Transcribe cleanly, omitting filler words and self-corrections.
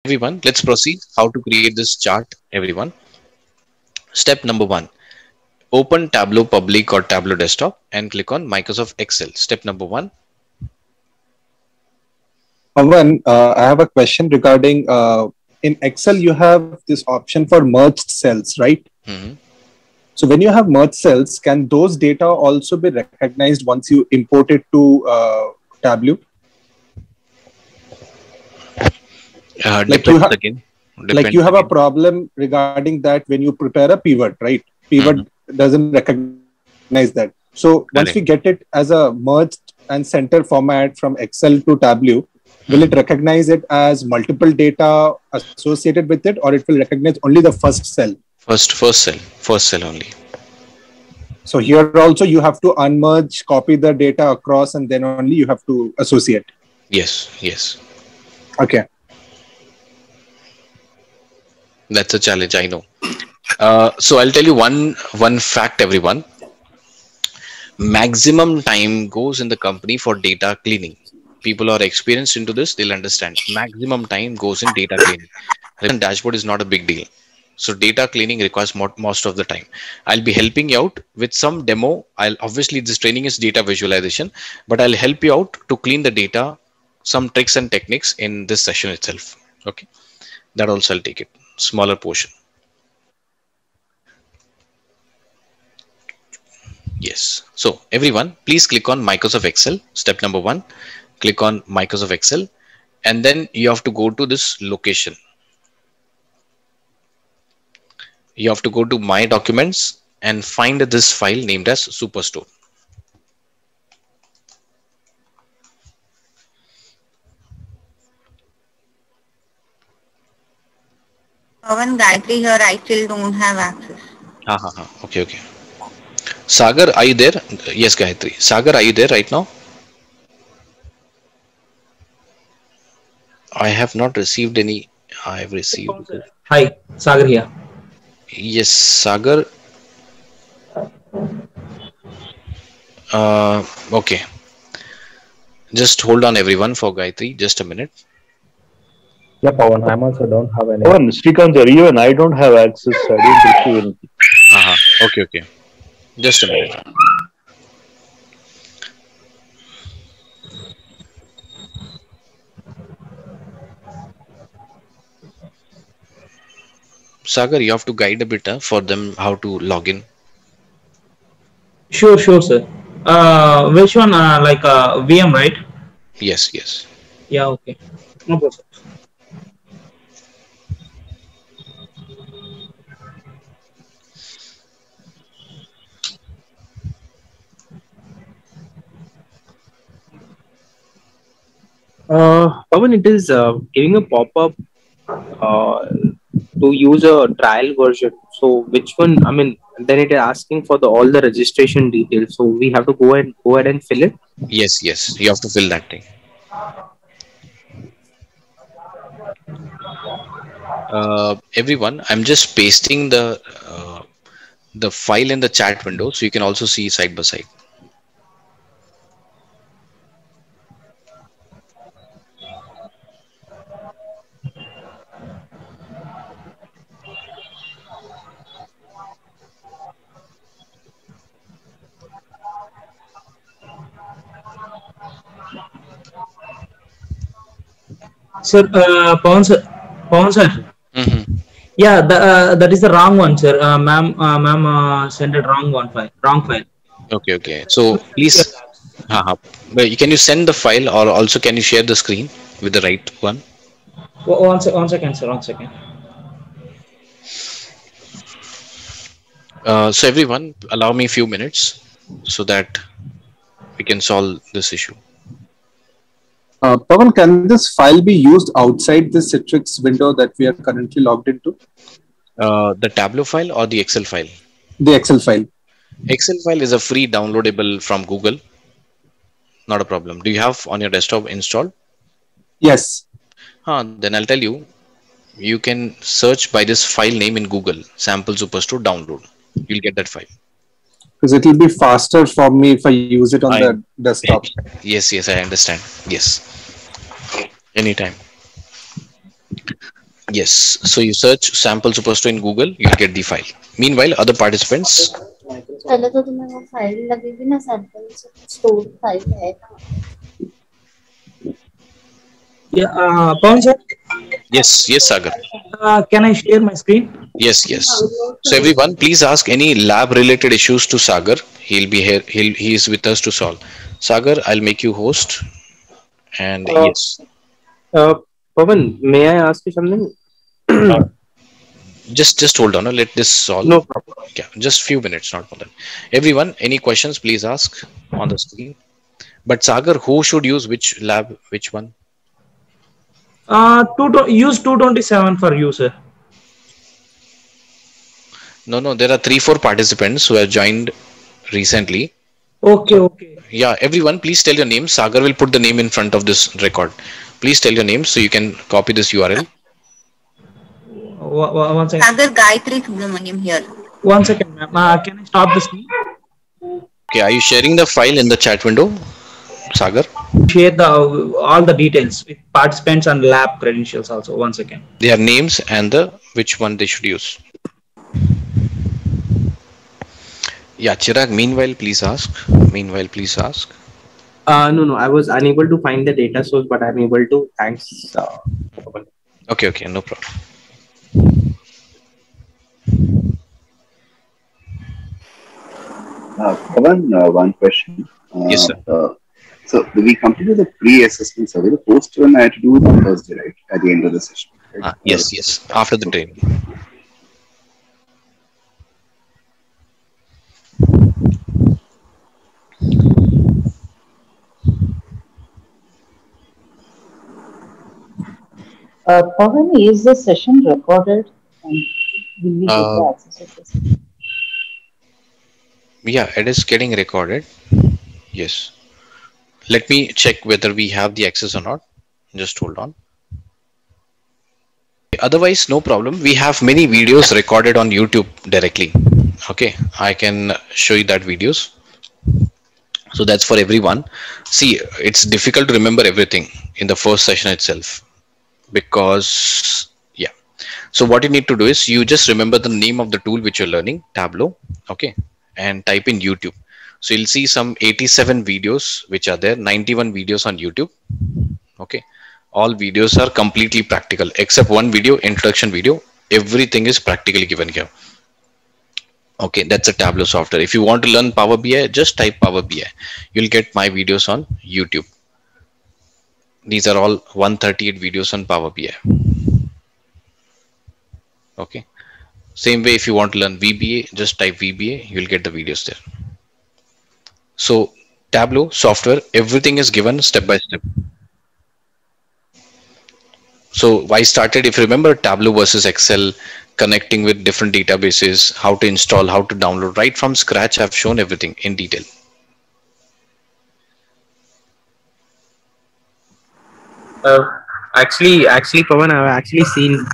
everyone, let's proceed how to create this chart, everyone. Step number one, open Tableau Public or Tableau Desktop and click on Microsoft Excel. Step number one. Pawan, I have a question regarding in Excel, you have this option for merged cells, right? Mhm. So when you have merged cells, can those data also be recognized once you import it to Tableau? Like you Depends have, again. like you have a problem regarding that when you prepare a pivot, right? Pivot doesn't recognize that. So once we get it as a merged and center format from Excel to Tableau, will it recognize it as multiple data associated with it, or it will recognize only the first cell? First cell only. So here also you have to unmerge, copy the data across, and then only you have to associate. Yes. Okay. That's a challenge, I know. So I'll tell you one fact, everyone. Maximum time goes in the company for data cleaning. People are experienced into this, they'll understand. Maximum time goes in data cleaning. And dashboard is not a big deal. So data cleaning requires most of the time. I'll be helping you out with some demo. Obviously this training is data visualization, but I'll help you out to clean the data, some tricks and techniques in this session itself. Okay, that also I'll take it. Smaller portion. Yes. So everyone, please click on Microsoft Excel. Step number one, click on Microsoft Excel, and then you have to go to this location. You have to go to My Documents and find this file named as Superstore. Pawan, Gayatri here, I still don't have access. Okay. Sagar, are you there? Yes, Gayatri. Sagar, are you there right now? I have not received any. I have received. Hi, Sagar here. Yes, Sagar. Okay. Just hold on, everyone, for Gayatri. Just a minute. Yeah, Pawan, I also don't have any. Pawan, Srikanth, even I don't have access. I didn't receive anything. Okay. Just a minute. Sagar, you have to guide a bit for them how to log in. Sure, sir. Which one? Like VM, right? Yes. Yeah, okay. No problem. Pawan, it is giving a pop-up to use a trial version. So which one? I mean, then it is asking for all the registration details. So we have to go ahead and fill it. Yes. You have to fill that thing. Everyone, I'm just pasting the file in the chat window so you can also see side by side. Sir, Pawan sir. Yeah, that is the wrong one, sir. Ma'am sent it wrong file. Okay. So please, can you send the file, or also can you share the screen with the right one? One second, sir. 1 second. So everyone, allow me a few minutes so that we can solve this issue. Pawan, can this file be used outside the Citrix window that we are currently logged into? The Tableau file or the Excel file? The Excel file. Excel file is a free downloadable from Google. Not a problem. Do you have on your desktop installed? Yes. Then I'll tell you. You can search by this file name in Google, Sample Superstore download. You'll get that file. Because it will be faster for me if I use it on the desktop. Yes, I understand. Yes. Anytime. Yes. So you search sample superstore in Google, you'll get the file. Meanwhile, other participants. पहले तो तुम्हें वो file लगेगी ना sample से store file है ना Yeah, Pawan sir, Yes, yes, Sagar. can I share my screen? Yes, yes. So everyone, please ask any lab related issues to Sagar. He'll be here. He is with us to solve. Sagar, I'll make you host. And Uh, yes, Pawan, may I ask you something? just hold on. Let this solve. No problem. Yeah, just few minutes, not more than. Everyone, any questions? Please ask on the screen. But Sagar, who should use which lab? Which one? Use 227 for user. No, no. There are 3, 4 participants who have joined recently. Okay. Yeah, everyone, please tell your name. Sagar will put the name in front of this record. Please tell your name so you can copy this URL. One second. Sagar Gayatri Subramaniam here. 1 second, ma'am. Can I stop the screen? Okay, are you sharing the file in the chat window, Sagar? Share all the details with participants and lab credentials also. 1 second. Their names and the which one they should use. Yeah, Chirag, meanwhile, please ask. No. I was unable to find the data source, but I'm able to. Thanks. Pawan. Okay, no problem. Pawan, one question. Yes, sir. So we completed the pre-assessment survey. The post one I had to do it on Thursday, right? At the end of the session. Right? Yes. After the training. Pawan, is the session recorded? And will we get the access of this? Yeah, it is getting recorded. Yes. Let me check whether we have the access or not. Just hold on. Otherwise, no problem. We have many videos recorded on YouTube directly. Okay, I can show you that videos. So that's for everyone. See, it's difficult to remember everything in the first session itself because, yeah. So what you need to do is you just remember the name of the tool which you're learning, Tableau. Okay, and type in YouTube. So you'll see some 87 videos which are there, 91 videos on YouTube. Okay, all videos are completely practical except one video, introduction video. Everything is practically given here. Okay, that's a Tableau software. If you want to learn Power BI, just type Power BI. You'll get my videos on YouTube. These are all 138 videos on Power BI. Okay, same way if you want to learn VBA, just type VBA, you'll get the videos there. So Tableau software, everything is given step by step. So I started, if you remember, Tableau versus Excel, connecting with different databases, how to install, how to download, right from scratch. I've shown everything in detail. Actually, Pawan, I've actually seen